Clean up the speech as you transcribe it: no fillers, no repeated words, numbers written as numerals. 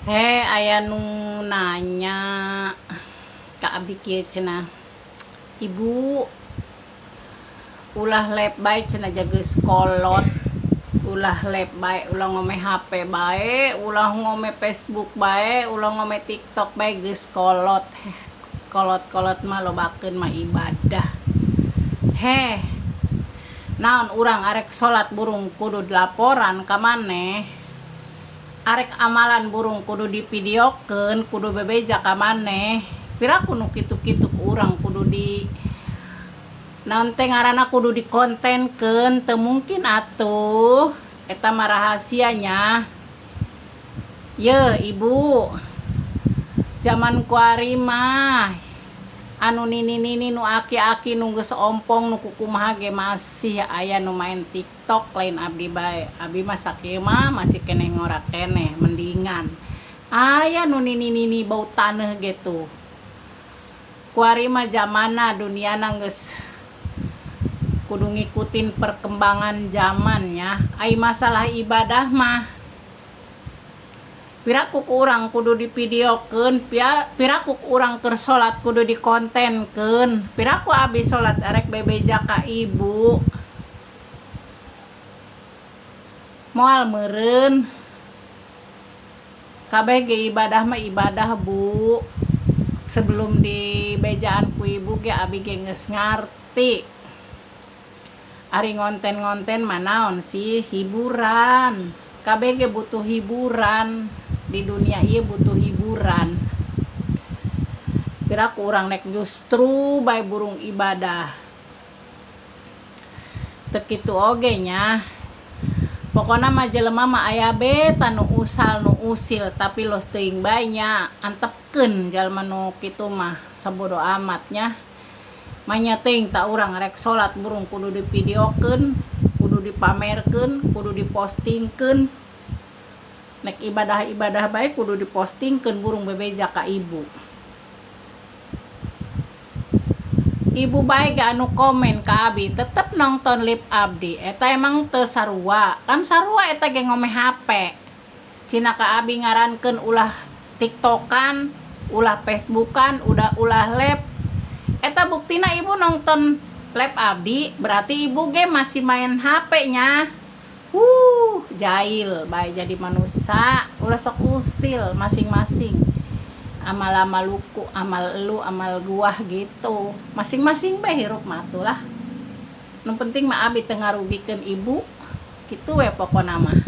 Aya nu nanya ka abi kieu cenah, ibu ulah lep bae cenah jageus kolot, ulah lep bae, ulah ngome HP bae, ulah ngome Facebook bae, ulah ngome TikTok bae geus kolot. Kolot-kolot mah lobakeun mah ibadah. Naon urang arek salat burung kudu laporan ka maneh, arek amalan burung kudu divideokeun, kudu bebeja ka maneh. Piraku nu kitu-kitu ku urang kudu di naon teh ngaranna kudu dikontenkeun, teu mungkin atuh eta mah rahasianya. Ye ibu, zaman kuari mah anu nini-nini nu aki-aki nu geus ompong nu kukumaha ge masih aya nu main TikTok lain abdi bae. Abi mah sakieu mah masih keneh ngorak keneh mendingan. Aya nu nini-nini bau taneuh gitu. Kuari mah zamanna duniana geus kudu ngikutin perkembangan zamannya. Ai masalah ibadah mah piraku ku urang kudu divideokeun, piraku ku urang keur salat kudu dikontenkeun, piraku abi salat arek bebeja ka ibu. Moal meureun kabeh ge ibadah mah ibadah bu. Sebelum dibejaan ku ibu ge abi ge geus ngarti. Ari ngonten-ngonten mah naon sih, hiburan. Kabeh ge butuh hiburan. Di dunia ieu butuh hiburan. Piraku urang nek justru bae burung ibadah. Teu kitu oge nya. Pokona mah jelema mah aya beta nu usal nu usil, tapi los teuing bae nya. Antepkeun jalma nu kitu mah sabodo amat nya. Manya teuing ta urang rek salat burung kudu divideokeun, kudu dipamerkeun, kudu dipostingkeun. Nek ibadah-ibadah bae kudu dipostingkeun burung bebeja ka ibu. Ibu bae ge anu komen ka abi tetep nonton live abdi, eta emang teu sarua. Kan sarua eta ge ngome HP. Cina ka abi ngarankeun ulah TikTokan, ulah Facebookan, ulah live. Eta buktina ibu nonton live abdi, berarti ibu ge masih main HP nya. Jahil bae jadi manusia, ulah sok usil masing-masing. Amal-amal luku, amal elu, amal gua gitu. Masing-masing bae hirup mah atuh lah. Nu penting mah abi teu ngarugikeun ibu. Kitu we pokona mah.